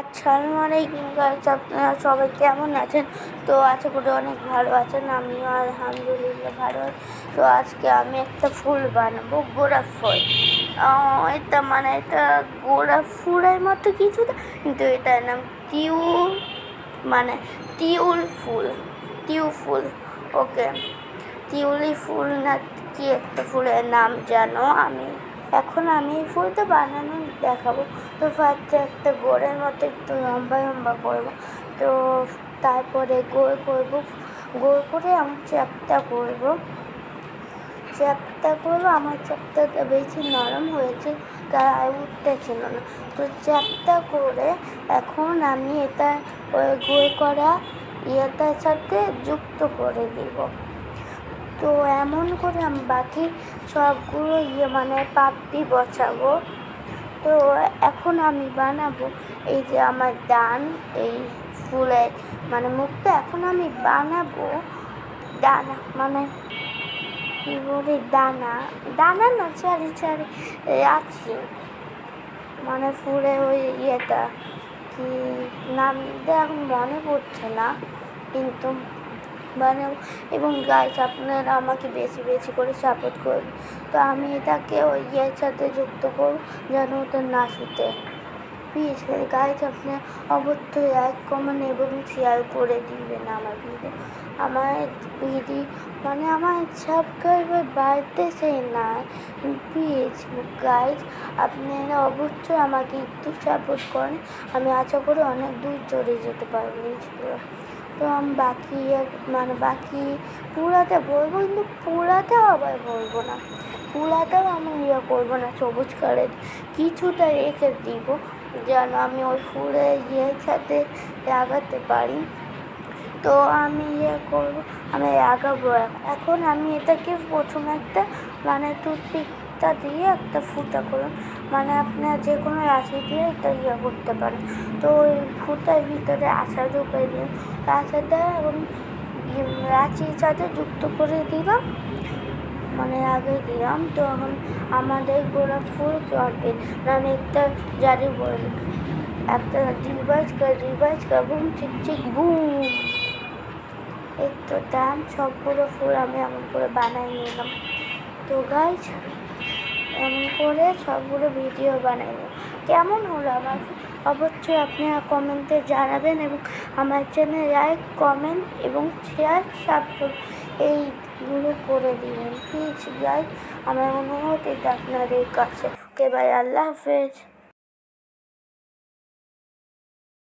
আসসালামু আলাইকুম গাইস, আপনারা সবাই কেমন আছেন? তো আশা করি অনেক ভালো আছেন। আমিও আলহামদুলিল্লাহ ভালো আছি। তো আজকে আমি একটা ফুল বানাবো, গোলাপ ফুল। এটা গোলাপ ফুলের মতো কিছু না, কিন্তু এটার নাম টিউল ফুল। ওকে, টিউলি ফুল না কি একটা ফুলের নাম জানো? এখন আমি এই ফুলটা বানানো দেখাবো। তো ফার্স্টে একটা গোলের মতো একটু লম্বা লম্বা করবো। তো তারপরে গোল করবো, গোল করে আমি চ্যাপটা করবো। আমার চ্যাপটাটা বেশি নরম হয়েছে, তাই উঠতেছিল না। তো চ্যাপটা করে এখন আমি এটা গোল করা ইয়েটার সাথে যুক্ত করে দিব। তো এমন করে আমি বাকি সবগুলো পাপড়ি বসাবো। তো এখন আমি বানাবো এই যে আমার এই ফুলের মুখটা এখন আমি বানাবো দানা, কি বলি দানা না, চারি আছে ফুলের ওই ইয়েটা কি নামটা এখন মনে পড়ছে না, কিন্তু বানাবো। এবং গাইস, আপনারা আমাকে বেশি বেশি করে সাপোর্ট করুন। তো আমি এটাকে ওই ইয়ের সাথে যুক্ত করব যেন ওটা না ছুটে। প্লিজ গাইস, আপনি অবশ্যই লাইক, কমেন্ট এবং শেয়ার করে দিবেন আমার ভিডিও। আমার সাবস্ক্রাইবার বাড়তেছে না। প্লিজ গাইস, আপনারা অবশ্যই আমাকে একটু সাপোর্ট করেন। আমি আশা করি অনেক দূর চলে যেতে পারবো ইনশাআল্লাহ। তো আমি বাকি পুরাটা বলবো, কিন্তু পুরাটাও আবার বলবো না, পুরাটাও আমি করবো না। সবুজ কালার কিছুটা রেখে দিব যেন আমি ওই ফুলের সাথে লাগাতে পারি। তো আমি করবো, আমি লাগাবো। এখন আমি এটাকে প্রথমে একটা টুথপিকটা দিয়ে একটা ফুটা করুন, আপনার যে কোনো রাশি দিয়ে এটা করতে পারেন। তো ওই ফুটার ভিতরে আশা ঢুকিয়ে দিন, আশাটা এবং রাশির সাথে যুক্ত করে দিলাম, আগে দিলাম। তো এখন আমাদের গোলাপ ফুল চলবে। আমি একটা জারি বলি, একটা রিভাইজ বুম চিক বুম। এই তো সবগুলো ফুল আমি এমন করে বানাই নিলাম। তো গাইজ, এমন করে সবগুলো ভিডিও বানাই নিলাম। কেমন হলো আমার? অবশ্যই আপনারা কমেন্টে জানাবেন এবং আমার চ্যানেল লাইক, কমেন্ট এবং শেয়ার, সাবস্ক্রাইব এইগুলো করে দিবেন প্লিজ গাইজ। আমার অনুরোধ এটা আপনাদের কাছে। ওকে ভাই, আল্লাহ হাফেজ।